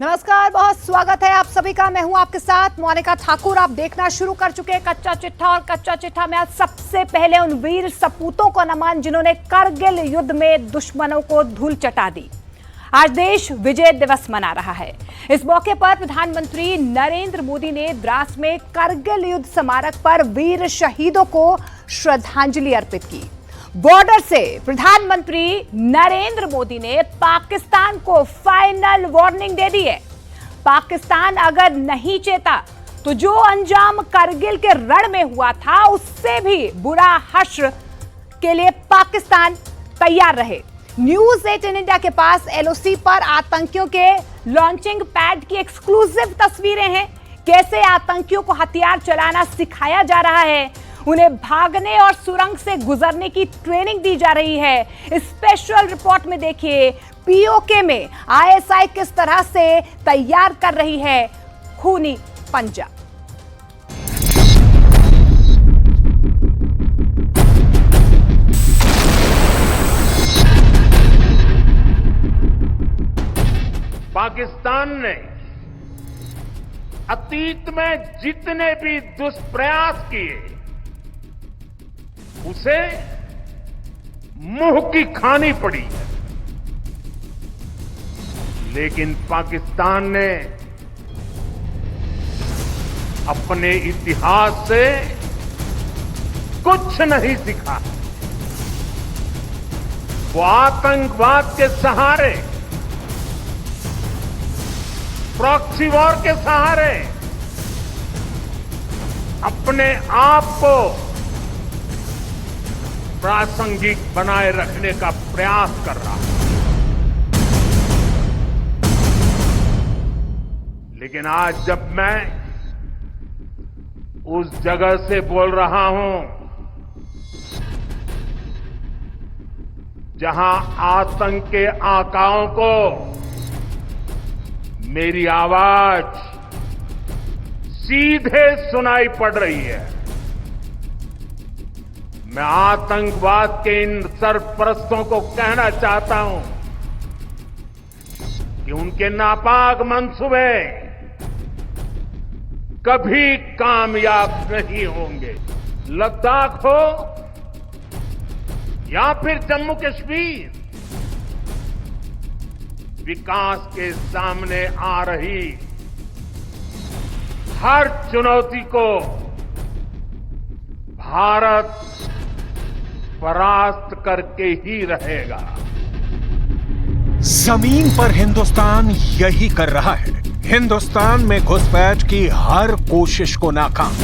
नमस्कार, बहुत स्वागत है आप सभी का। मैं हूं आपके साथ मोनिका ठाकुर। आप देखना शुरू कर चुके हैं कच्चा चिट्ठा, और कच्चा चिट्ठा में आज सबसे पहले उन वीर सपूतों को नमन जिन्होंने करगिल युद्ध में दुश्मनों को धूल चटा दी। आज देश विजय दिवस मना रहा है। इस मौके पर प्रधानमंत्री नरेंद्र मोदी ने द्रास में करगिल युद्ध स्मारक पर वीर शहीदों को श्रद्धांजलि अर्पित की। बॉर्डर से प्रधानमंत्री नरेंद्र मोदी ने पाकिस्तान को फाइनल वार्निंग दे दी है। पाकिस्तान अगर नहीं चेता तो जो अंजाम करगिल के रण में हुआ था उससे भी बुरा हश्र के लिए पाकिस्तान तैयार रहे। न्यूज 18 इंडिया के पास एलओसी पर आतंकियों के लॉन्चिंग पैड की एक्सक्लूसिव तस्वीरें हैं। कैसे आतंकियों को हथियार चलाना सिखाया जा रहा है, उन्हें भागने और सुरंग से गुजरने की ट्रेनिंग दी जा रही है। स्पेशल रिपोर्ट में देखिए पीओके में आईएसआई किस तरह से तैयार कर रही है खूनी पंजा। पाकिस्तान ने अतीत में जितने भी दुष्प्रयास किए उसे मुंह की खानी पड़ी है, लेकिन पाकिस्तान ने अपने इतिहास से कुछ नहीं सीखा। वो आतंकवाद के सहारे, प्रॉक्सी वॉर के सहारे अपने आप को प्रासंगिक बनाए रखने का प्रयास कर रहा है। लेकिन आज जब मैं उस जगह से बोल रहा हूं जहां आतंक के आकाओं को मेरी आवाज सीधे सुनाई पड़ रही है, मैं आतंकवाद के इन सरपरस्तों को कहना चाहता हूं कि उनके नापाक मंसूबे कभी कामयाब नहीं होंगे। लद्दाख हो या फिर जम्मू कश्मीर, विकास के सामने आ रही हर चुनौती को भारत परास्त करके ही रहेगा। जमीन पर हिंदुस्तान यही कर रहा है। हिंदुस्तान में घुसपैठ की हर कोशिश को नाकाम,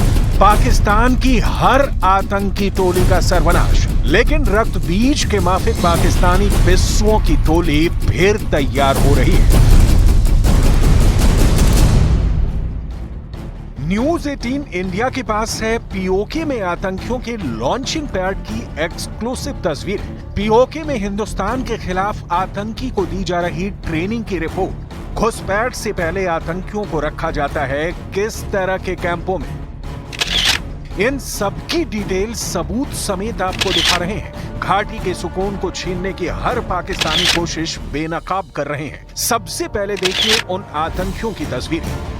पाकिस्तान की हर आतंकी टोली का सर्वनाश। लेकिन रक्त बीज के माफिक पाकिस्तानी पिस्सुओं की टोली फिर तैयार हो रही है। न्यूज 18 इंडिया के पास है पीओके में आतंकियों के लॉन्चिंग पैड की एक्सक्लूसिव तस्वीर। पीओके में हिंदुस्तान के खिलाफ आतंकी को दी जा रही ट्रेनिंग की रिपोर्ट। घुसपैठ से पहले आतंकियों को रखा जाता है किस तरह के कैंपों में, इन सबकी डिटेल सबूत समेत आपको दिखा रहे हैं। घाटी के सुकून को छीनने की हर पाकिस्तानी कोशिश बेनकाब कर रहे हैं। सबसे पहले देखिए उन आतंकियों की तस्वीरें।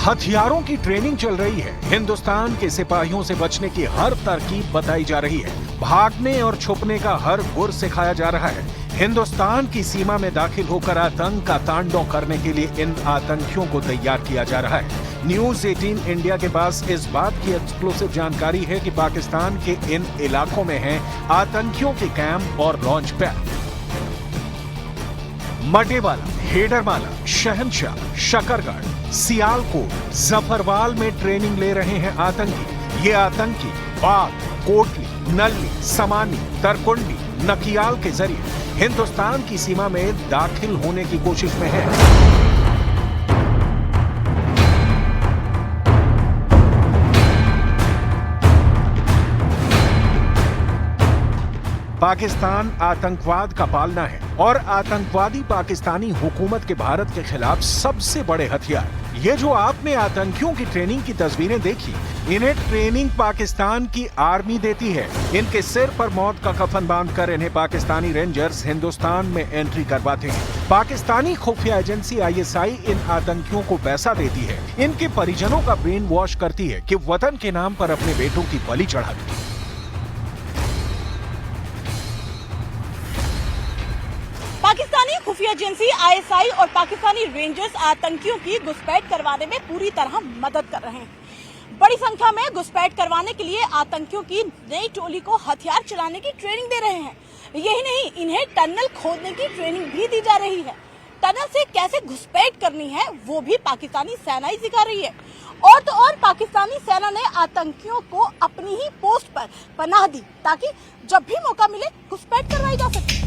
हथियारों की ट्रेनिंग चल रही है। हिंदुस्तान के सिपाहियों से बचने की हर तरकीब बताई जा रही है। भागने और छुपने का हर गुर सिखाया जा रहा है। हिंदुस्तान की सीमा में दाखिल होकर आतंक का तांडव करने के लिए इन आतंकियों को तैयार किया जा रहा है। न्यूज 18 इंडिया के पास इस बात की एक्सक्लूसिव जानकारी है कि पाकिस्तान के इन इलाकों में हैं आतंकियों के कैंप और लॉन्च पैड। मटेवाला, हेडरमाला, शहनशाह, शकरगढ़, सियालकोट, जफरवाल में ट्रेनिंग ले रहे हैं आतंकी। ये आतंकी बाग, कोटली, नल्ली, समानी, तरकुंडी, नकियाल के जरिए हिंदुस्तान की सीमा में दाखिल होने की कोशिश में है। पाकिस्तान आतंकवाद का पालना है और आतंकवादी पाकिस्तानी हुकूमत के भारत के खिलाफ सबसे बड़े हथियार। ये जो आपने आतंकियों की ट्रेनिंग की तस्वीरें देखी, इन्हें ट्रेनिंग पाकिस्तान की आर्मी देती है। इनके सिर पर मौत का कफन बांधकर इन्हें पाकिस्तानी रेंजर्स हिंदुस्तान में एंट्री करवाते हैं। पाकिस्तानी खुफिया एजेंसी आईएसआई इन आतंकियों को पैसा देती है, इनके परिजनों का ब्रेन वॉश करती है कि वतन के नाम पर अपने बेटों की बलि चढ़ा दें। पाकिस्तानी खुफिया एजेंसी आईएसआई और पाकिस्तानी रेंजर्स आतंकियों की घुसपैठ करवाने में पूरी तरह मदद कर रहे हैं। बड़ी संख्या में घुसपैठ करवाने के लिए आतंकियों की नई टोली को हथियार चलाने की ट्रेनिंग दे रहे हैं। यही नहीं, इन्हें टनल खोदने की ट्रेनिंग भी दी जा रही है। टनल से कैसे घुसपैठ करनी है वो भी पाकिस्तानी सेना ही सिखा रही है। और तो और पाकिस्तानी सेना ने आतंकियों को अपनी ही पोस्ट पर पनाह दी ताकि जब भी मौका मिले घुसपैठ करवाई जा सके।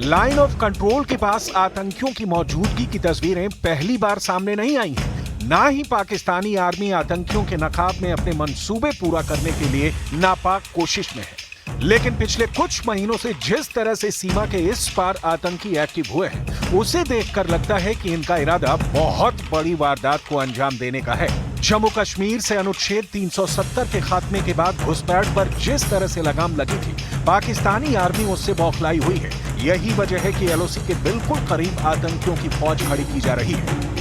लाइन ऑफ कंट्रोल के पास आतंकियों की मौजूदगी की तस्वीरें पहली बार सामने नहीं आई हैं। ना ही पाकिस्तानी आर्मी आतंकियों के नकाब में अपने मंसूबे पूरा करने के लिए नापाक कोशिश में है। लेकिन पिछले कुछ महीनों से जिस तरह से सीमा के इस पार आतंकी एक्टिव हुए हैं, उसे देखकर लगता है कि इनका इरादा बहुत बड़ी वारदात को अंजाम देने का है। जम्मू कश्मीर से अनुच्छेद 370 के खात्मे के बाद घुसपैठ पर जिस तरह से लगाम लगी थी, पाकिस्तानी आर्मी उससे बौखलाई हुई है। यही वजह है कि एलओसी के बिल्कुल करीब आतंकियों की फौज खड़ी की जा रही है।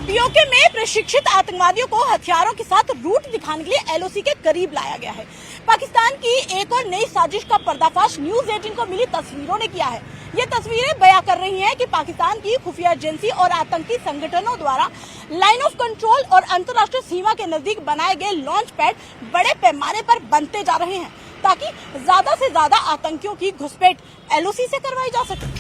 पीओके में प्रशिक्षित आतंकवादियों को हथियारों के साथ रूट दिखाने के लिए एलओसी के करीब लाया गया है। पाकिस्तान की एक और नई साजिश का पर्दाफाश न्यूज 18 को मिली तस्वीरों ने किया है। ये तस्वीरें बयां कर रही हैं कि पाकिस्तान की खुफिया एजेंसी और आतंकी संगठनों द्वारा लाइन ऑफ कंट्रोल और अंतर्राष्ट्रीय सीमा के नजदीक बनाए गए लॉन्च पैड बड़े पैमाने पर बनते जा रहे हैं ताकि ज्यादा से ज्यादा आतंकियों की घुसपैठ एलओसी से करवाई जा सके।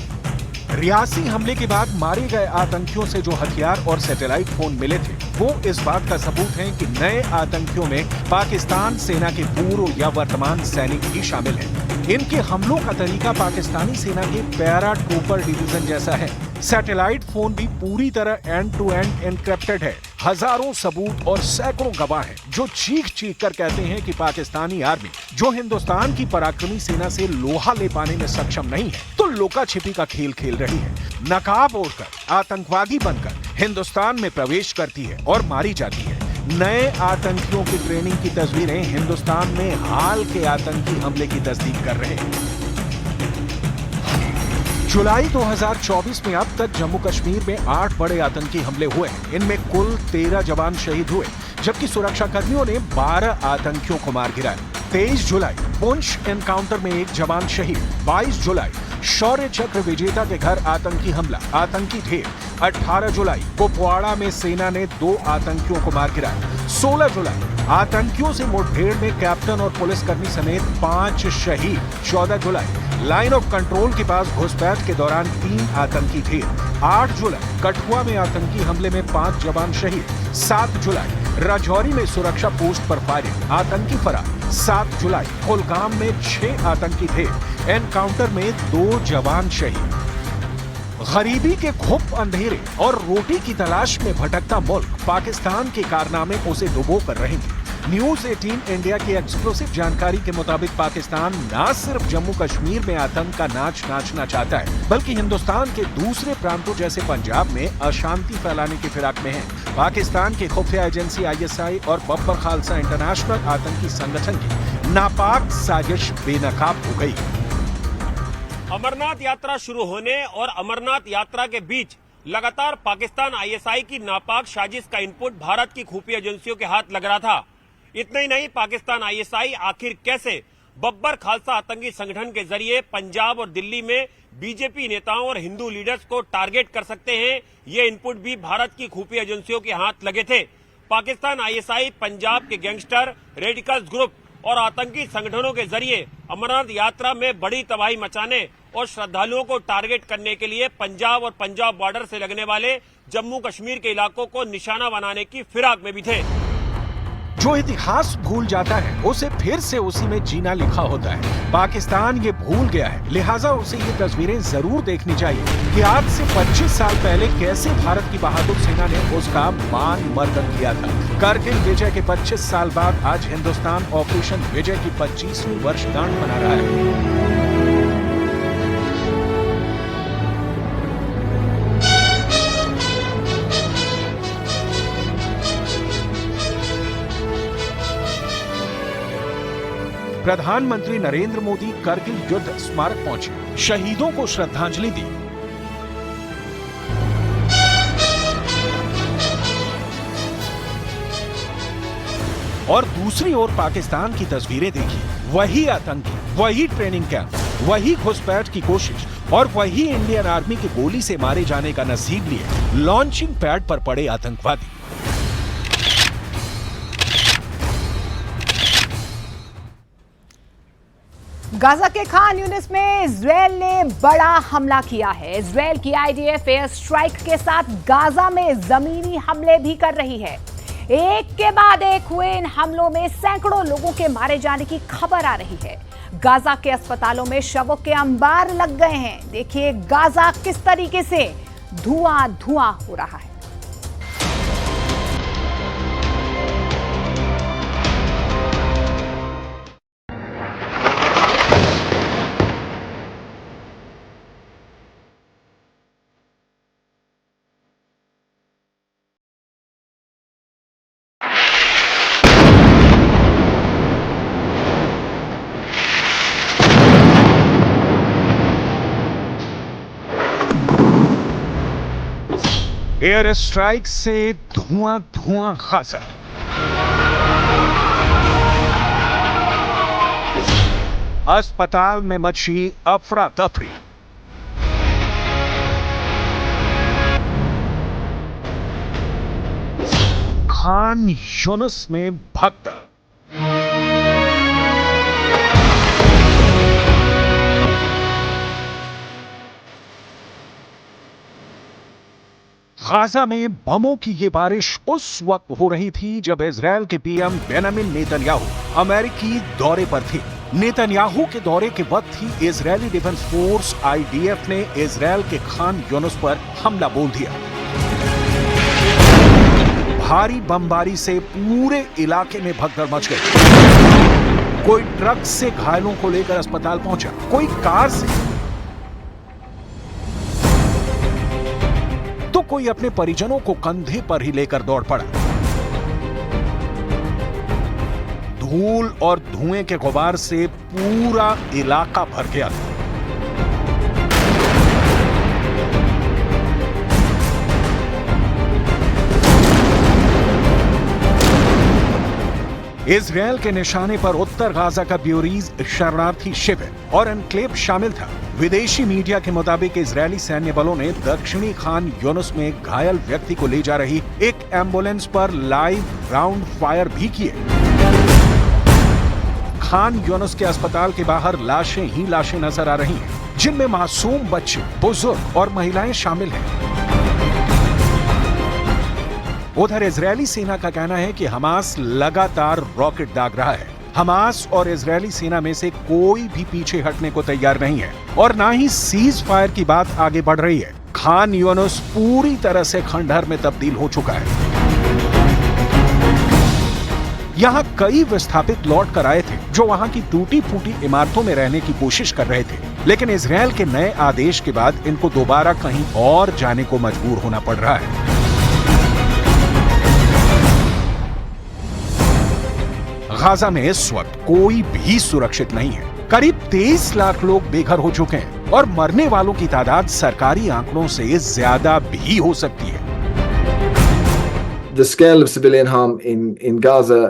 रियासी हमले के बाद मारे गए आतंकियों से जो हथियार और सैटेलाइट फोन मिले थे, वो इस बात का सबूत है कि नए आतंकियों में पाकिस्तान सेना के पूर्व या वर्तमान सैनिक भी शामिल हैं। इनके हमलों का तरीका पाकिस्तानी सेना के पैरा ट्रूपर डिवीजन जैसा है। सैटेलाइट फोन भी पूरी तरह एंड टू एंड एनक्रिप्टेड है। हजारों सबूत और सैकड़ों गवाह हैं जो चीख चीख कर कहते हैं कि पाकिस्तानी आर्मी जो हिंदुस्तान की पराक्रमी सेना से लोहा ले पाने में सक्षम नहीं है, तो लुका छिपी का खेल खेल रही है। नकाब ओढ़कर आतंकवादी बनकर हिंदुस्तान में प्रवेश करती है और मारी जाती है। नए आतंकियों की ट्रेनिंग की तस्वीरें हिंदुस्तान में हाल के आतंकी हमले की तस्दीक कर रहे हैं। जुलाई 2024 में अब तक जम्मू कश्मीर में 8 बड़े आतंकी हमले हुए हैं। इनमें कुल 13 जवान शहीद हुए, जबकि सुरक्षा कर्मियों ने 12 आतंकियों को मार गिराया। 23 जुलाई पुंछ एनकाउंटर में 1 जवान शहीद। 22 जुलाई शौर्य चक्र विजेता के घर आतंकी हमला, आतंकी ढेर। 18 जुलाई कुपवाड़ा में सेना ने 2 आतंकियों को मार गिराया। 16 जुलाई आतंकियों से मुठभेड़ में कैप्टन और पुलिसकर्मी समेत 5 शहीद। 14 जुलाई लाइन ऑफ कंट्रोल के पास घुसपैठ के दौरान 3 आतंकी ढेर। 8 जुलाई कठुआ में आतंकी हमले में 5 जवान शहीद। 7 जुलाई राजौरी में सुरक्षा पोस्ट पर फायरिंग, आतंकी फरार। 7 जुलाई कुलगाम में 6 आतंकी ढेर, एनकाउंटर में 2 जवान शहीद। गरीबी के घुप अंधेरे और रोटी की तलाश में भटकता मुल्क पाकिस्तान के कारनामे उसे डुबो कर रहेंगे। न्यूज 18 इंडिया की एक्सक्लूसिव जानकारी के मुताबिक पाकिस्तान न सिर्फ जम्मू कश्मीर में आतंक का नाच नाचना चाहता है, बल्कि हिंदुस्तान के दूसरे प्रांतों जैसे पंजाब में अशांति फैलाने की फिराक में है। पाकिस्तान की खुफिया एजेंसी आईएसआई और बब्बर खालसा इंटरनेशनल आतंकी संगठन की नापाक साजिश बेनकाब हो गई। अमरनाथ यात्रा शुरू होने और अमरनाथ यात्रा के बीच लगातार पाकिस्तान आईएसआई की नापाक साजिश का इनपुट भारत की खुफिया एजेंसियों के हाथ लग रहा था। इतना ही नहीं, पाकिस्तान आईएसआई आखिर कैसे बब्बर खालसा आतंकी संगठन के जरिए पंजाब और दिल्ली में बीजेपी नेताओं और हिंदू लीडर्स को टारगेट कर सकते हैं, ये इनपुट भी भारत की खुफिया एजेंसियों के हाथ लगे थे। पाकिस्तान आईएसआई पंजाब के गैंगस्टर, रेडिकल्स ग्रुप और आतंकी संगठनों के जरिए अमरनाथ यात्रा में बड़ी तबाही मचाने और श्रद्धालुओं को टारगेट करने के लिए पंजाब और पंजाब बॉर्डर से लगने वाले जम्मू कश्मीर के इलाकों को निशाना बनाने की फिराक में भी थे। जो इतिहास भूल जाता है उसे फिर से उसी में जीना लिखा होता है। पाकिस्तान ये भूल गया है, लिहाजा उसे ये तस्वीरें जरूर देखनी चाहिए कि आज से 25 साल पहले कैसे भारत की बहादुर सेना ने उसका मान मर्दन किया था। कारगिल विजय के 25 साल बाद आज हिंदुस्तान ऑपरेशन विजय की 25वीं वर्षगांठ मना रहा है। प्रधानमंत्री नरेंद्र मोदी करगिल युद्ध स्मारक पहुंचे, शहीदों को श्रद्धांजलि दी। और दूसरी ओर पाकिस्तान की तस्वीरें देखी, वही आतंकी, वही ट्रेनिंग कैंप, वही घुसपैठ की कोशिश और वही इंडियन आर्मी की गोली से मारे जाने का नसीब लिए लॉन्चिंग पैड पर पड़े आतंकवादी। गाजा के खान यूनिस में इजरायल ने बड़ा हमला किया है। इजरायल की आईडीएफ एयर स्ट्राइक के साथ गाजा में जमीनी हमले भी कर रही है। एक के बाद एक हुए इन हमलों में सैकड़ों लोगों के मारे जाने की खबर आ रही है। गाजा के अस्पतालों में शवों के अंबार लग गए हैं। देखिए गाजा किस तरीके से धुआं धुआं हो रहा है। एयर स्ट्राइक से धुआं धुआं गाजा। अस्पताल में मची अफरा तफरी। खान यूनिस में भगदड़। गाजा में बमों की ये बारिश उस वक्त हो रही थी जब इजरायल के पीएम बेंजामिन नेतन्याहू अमेरिकी दौरे पर थे। नेतन्याहू के दौरे के वक्त ही इजरायली डिफेंस फोर्स आईडीएफ ने इजरायल के खान यूनिस पर हमला बोल दिया। भारी बमबारी से पूरे इलाके में भगदड़ मच गई। कोई ट्रक से घायलों को लेकर अस्पताल पहुंचा, कोई कार से, तो कोई अपने परिजनों को कंधे पर ही लेकर दौड़ पड़ा। धूल और धुएं के गुबार से पूरा इलाका भर गया था। इजरायल के निशाने पर उत्तर गाजा का ब्यूरीज शरणार्थी शिविर और एनक्लेव शामिल था। विदेशी मीडिया के मुताबिक इजरायली सैन्य बलों ने दक्षिणी खान यूनिस में घायल व्यक्ति को ले जा रही एक एम्बुलेंस पर लाइव राउंड फायर भी किए। खान यूनिस के अस्पताल के बाहर लाशें ही लाशें नजर आ रही हैं, जिनमें मासूम बच्चे, बुजुर्ग और महिलाएं शामिल हैं। उधर इजरायली सेना का कहना है कि हमास लगातार रॉकेट दाग रहा है। हमास और इजरायली सेना में से कोई भी पीछे हटने को तैयार नहीं है और ना ही सीज फायर की बात आगे बढ़ रही है। खान यूनिस पूरी तरह से खंडहर में तब्दील हो चुका है। यहाँ कई विस्थापित लौट कर आए थे जो वहाँ की टूटी फूटी इमारतों में रहने की कोशिश कर रहे थे, लेकिन इजरायल के नए आदेश के बाद इनको दोबारा कहीं और जाने को मजबूर होना पड़ रहा है। गाजा में इस वक्त कोई भी सुरक्षित नहीं है। करीब 23 लाख लोग बेघर हो चुके हैं और मरने वालों की तादाद सरकारी आंकड़ों से ज्यादा भी हो सकती है। The scale of civilian harm in Gaza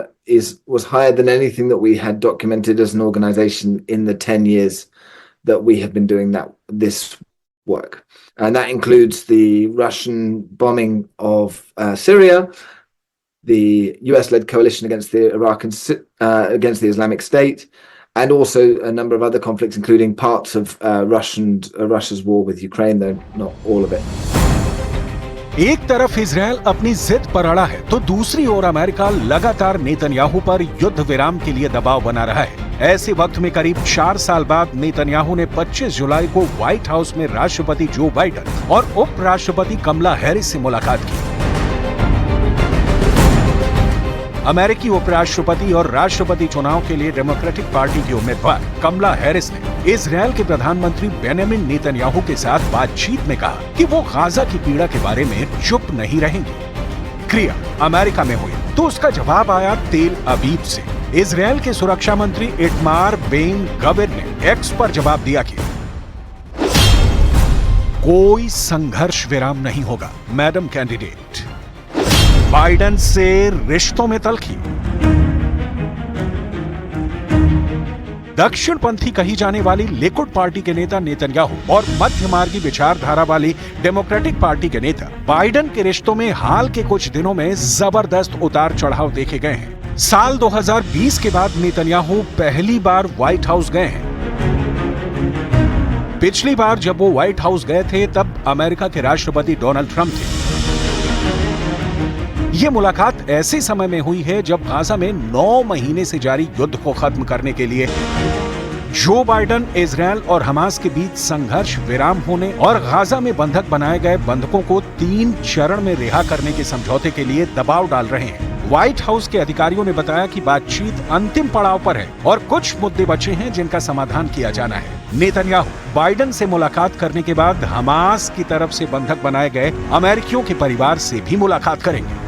was higher than anything that we had documented as an organization in the 10 years that we have been doing this work, and that includes the Russian bombing of Syria, the US-led coalition against the against the Islamic State, and also a number of other conflicts, including parts of Russia's war with Ukraine, though not all of it. एक तरफ Israel अपनी जिद पर अड़ा है तो दूसरी ओर America लगातार नेतन्याहू पर युद्ध विराम के लिए दबाव बना रहा है। ऐसे वक्त में करीब 4 साल बाद नेतन्याहू ने 25 जुलाई को व्हाइट हाउस में राष्ट्रपति जो बाइडेन और उपराष्ट्रपति कमला हैरिस से मुलाकात की। अमेरिकी उपराष्ट्रपति और राष्ट्रपति चुनाव के लिए डेमोक्रेटिक पार्टी की उम्मीदवार कमला हैरिस ने इजराइल के प्रधानमंत्री बेंजामिन नेतन्याहू के साथ बातचीत में कहा कि वो गाजा की पीड़ा के बारे में चुप नहीं रहेंगे। क्रिया अमेरिका में हुई तो उसका जवाब आया तेल अवीव से। इजराइल के सुरक्षा मंत्री इटमार बेन गविर ने एक्स पर जवाब दिया कि कोई संघर्ष विराम नहीं होगा। मैडम कैंडिडेट, बाइडेन से रिश्तों में तल्खी। दक्षिणपंथी कही जाने वाली लिकुड पार्टी के नेता नेतन्याहू और मध्यमार्गी विचारधारा वाली डेमोक्रेटिक पार्टी के नेता बाइडेन के रिश्तों में हाल के कुछ दिनों में जबरदस्त उतार चढ़ाव देखे गए हैं। साल 2020 के बाद नेतन्याहू पहली बार व्हाइट हाउस गए हैं। पिछली बार जब वो व्हाइट हाउस गए थे तब अमेरिका के राष्ट्रपति डोनाल्ड ट्रंप थे। ये मुलाकात ऐसे समय में हुई है जब गाजा में 9 महीने से जारी युद्ध को खत्म करने के लिए जो बाइडेन इजराइल और हमास के बीच संघर्ष विराम होने और गाजा में बंधक बनाए गए बंधकों को 3 चरण में रिहा करने के समझौते के लिए दबाव डाल रहे हैं। व्हाइट हाउस के अधिकारियों ने बताया कि बातचीत अंतिम पड़ाव पर है और कुछ मुद्दे बचे हैं जिनका समाधान किया जाना है। नेतन्याहू बाइडेन से मुलाकात करने के बाद हमास की तरफ से बंधक बनाए गए अमेरिकियों के परिवार से भी मुलाकात करेंगे।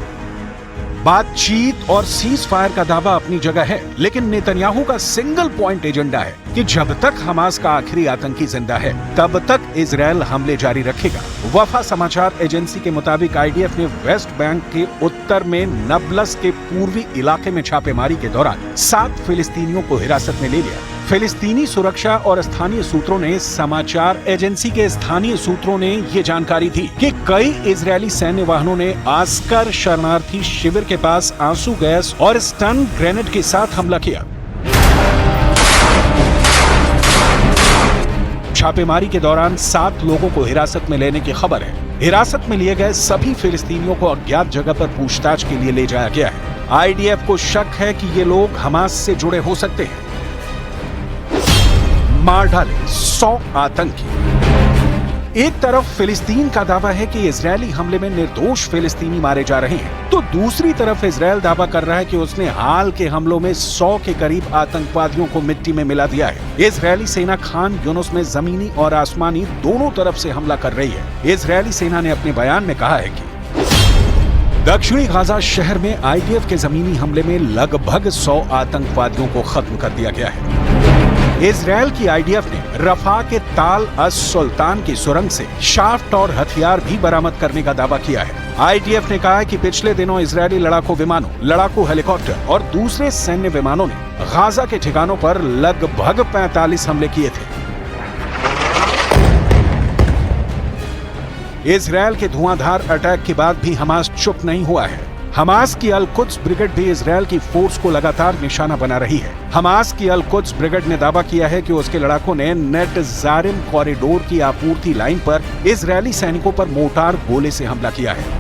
बातचीत और सीज फायर का दावा अपनी जगह है, लेकिन नेतन्याहू का सिंगल पॉइंट एजेंडा है कि जब तक हमास का आखिरी आतंकी जिंदा है तब तक इजराइल हमले जारी रखेगा। वफा समाचार एजेंसी के मुताबिक आईडीएफ ने वेस्ट बैंक के उत्तर में नबलस के पूर्वी इलाके में छापेमारी के दौरान 7 फिलिस्तीनियों को हिरासत में ले लिया। फिलिस्तीनी सुरक्षा और स्थानीय सूत्रों ने समाचार एजेंसी के स्थानीय सूत्रों ने ये जानकारी दी कि कई इजरायली सैन्य वाहनों ने आस्कर शरणार्थी शिविर के पास आंसू गैस और स्टन ग्रेनेड के साथ हमला किया। छापेमारी के दौरान 7 लोगों को हिरासत में लेने की खबर है। हिरासत में लिए गए सभी फिलिस्तीनियों को अज्ञात जगह पर पूछताछ के लिए ले जाया गया है। आईडीएफ को शक है कि ये लोग हमास से जुड़े हो सकते हैं। मार डाले 100 आतंकी। एक तरफ फिलिस्तीन का दावा है कि इजरायली हमले में निर्दोष फिलिस्तीनी मारे जा रहे हैं, तो दूसरी तरफ इजरायल दावा कर रहा है कि उसने हाल के हमलों में 100 के करीब आतंकवादियों को मिट्टी में मिला दिया है। इजरायली सेना खान यूनुस में जमीनी और आसमानी दोनों तरफ से हमला कर रही है। इजरायली सेना ने अपने बयान में कहा है कि दक्षिणी गाजा शहर में आईडीएफ के जमीनी हमले में लगभग 100 आतंकवादियों को खत्म कर दिया गया है। इजरायल की आईडीएफ ने रफा के ताल अस सुल्तान की सुरंग से शाफ्ट और हथियार भी बरामद करने का दावा किया है। आईडीएफ ने कहा है कि पिछले दिनों इजरायली लड़ाकू विमानों, लड़ाकू हेलीकॉप्टर और दूसरे सैन्य विमानों ने गाजा के ठिकानों पर लगभग 45 हमले किए थे। इजरायल के धुआंधार अटैक के बाद भी हमास चुप नहीं हुआ है। हमास की अल कुद्स ब्रिगेड भी इजरायल की फोर्स को लगातार निशाना बना रही है। हमास की अल कुद्स ब्रिगेड ने दावा किया है कि उसके लड़ाकों ने नेट जारिम कॉरिडोर की आपूर्ति लाइन पर इजरायली सैनिकों पर मोर्टार गोले से हमला किया है।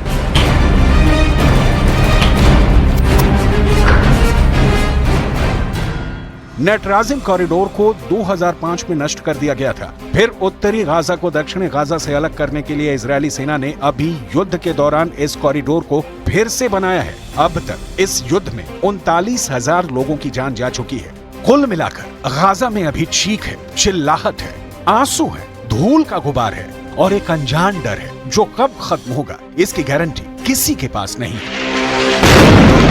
नेटराजिम कॉरिडोर को 2005 में नष्ट कर दिया गया था। फिर उत्तरी गाजा को दक्षिणी गाजा से अलग करने के लिए इजरायली सेना ने अभी युद्ध के दौरान इस कॉरिडोर को फिर से बनाया है। अब तक इस युद्ध में 39,000 लोगों की जान जा चुकी है। कुल मिलाकर गाजा में अभी चीख है, चिल्लाहट है, आंसू है, धूल का गुबार है और एक अनजान डर है जो कब खत्म होगा इसकी गारंटी किसी के पास नहीं है।